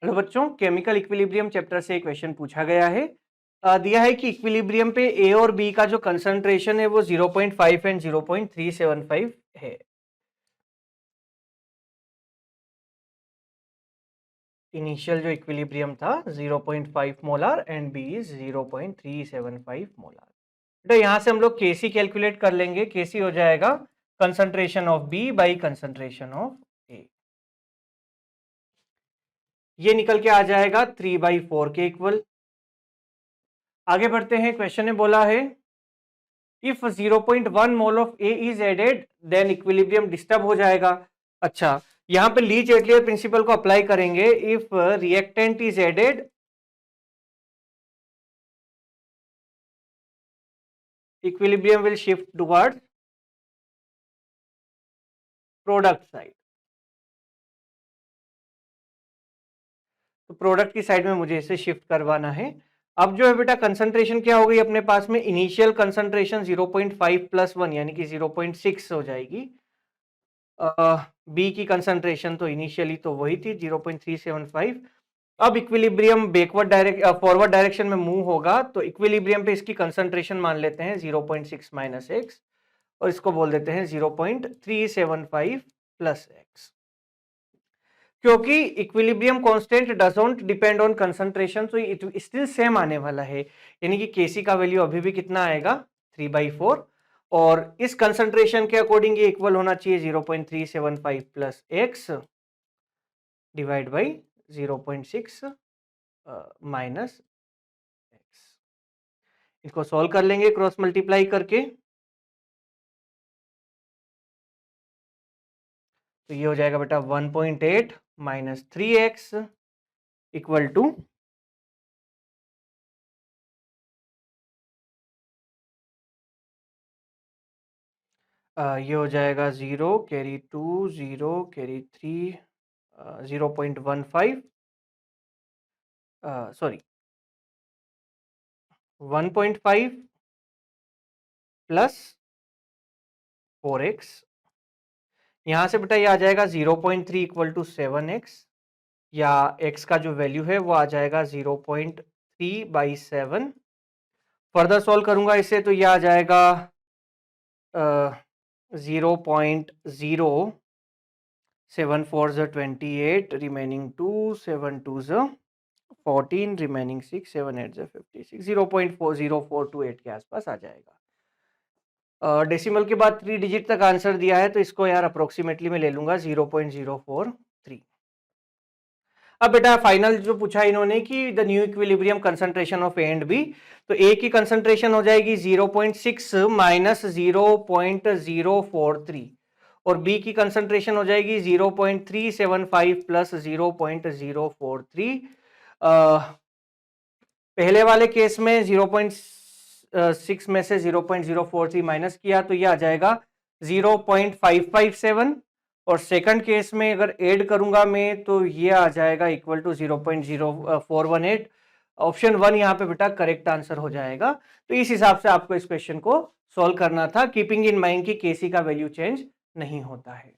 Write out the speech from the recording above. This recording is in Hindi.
हेलो बच्चों, केमिकल इक्विलिब्रियम चैप्टर से एक क्वेश्चन पूछा गया है। दिया है कि इक्विलिब्रियम पे ए और बी का जो कंसंट्रेशन है वो 0.5 एंड 0.375 है। इनिशियल जो इक्विलिब्रियम था 0.5 molar and B is 0.375 molar. तो यहाँ से हम लोग केसी कैलकुलेट कर लेंगे। केसी हो जाएगा concentration of B by concentration of A. ये निकल के आ जाएगा 3/4 के इक्वल। आगे बढ़ते हैं। क्वेश्चन ने बोला है if 0.1 mole of A is added then equilibrium disturb हो जाएगा। अच्छा, यहां पे ली चैटलियर प्रिंसिपल को अप्लाई करेंगे। If reactant is added equilibrium will shift towards product side. तो प्रोडक्ट की साइड में मुझे इसे शिफ्ट करवाना है। अब जो है बेटा कंसंट्रेशन क्या हो गई अपने पास में, इनिशियल कंसंट्रेशन 0.5 प्लस 1 यानी कि 0.6 हो जाएगी। बी की कंसंट्रेशन तो इनिशियली तो वही थी 0.375। अब इक्विलिब्रियम फॉरवर्ड डायरेक्शन में मूव होगा तो इक्विलिब्रियम पे इसकी कंसंट्रेशन मान लेते हैं 0.6 माइनस एक्स और इसको बोल देते हैं 0.375 प्लस एक्स। क्योंकि equilibrium constant doesn't depend on concentration तो इट स्टिल सेम आने वाला है, यानी कि केसी का वैल्यू अभी भी कितना आएगा 3/4 और इस कंसंट्रेशन के अकॉर्डिंग ये इक्वल होना चाहिए 0.375 plus x divide by 0.6 minus x. इसको सॉल्व कर लेंगे क्रॉस मल्टीप्लाई करके। तो ये हो जाएगा बेटा 1.8 माइनस 3x इक्वल टू ये हो जाएगा 0 carry 2 0 carry 3 0.15 sorry 1.5 plus 4x। यहाँ से बेटा ये आ जाएगा 0.3 इक्वल टू 7x या x का जो वैल्यू है वो आ जाएगा 0.3/7। फर्दर सॉल्व करूंगा इसे तो ये आ जाएगा 0.0 7 4 28 रिमेनिंग 2 7 2 14 रिमेनिंग 6 7 8 56 0.4042 के आसपास आ जाएगा। डेसिमल के बाद 3 डिजिट तक आंसर दिया है तो इसको यार अप्रोक्सीमेटली मैं ले लूंगा 0.043। अब बेटा फाइनल जो पूछा इन्होंने कि the new equilibrium concentration of A and B, तो ए की कंसंट्रेशन हो जाएगी 0.6 माइनस 0.043 और बी की कंसंट्रेशन हो जाएगी 0.375 प्लस 0.043। पहले वाले केस में 0.6 में से 0.043 माइनस किया तो ये आ जाएगा 0.557 और सेकंड केस में अगर ऐड करूंगा मैं तो ये आ जाएगा इक्वल टू 0.0418। ऑप्शन 1 यहाँ पे बेटा करेक्ट आंसर हो जाएगा। तो इस हिसाब से आपको इस क्वेश्चन को सॉल्व करना था, कीपिंग इन माइंड कि केसी का वैल्यू चेंज नहीं होता है।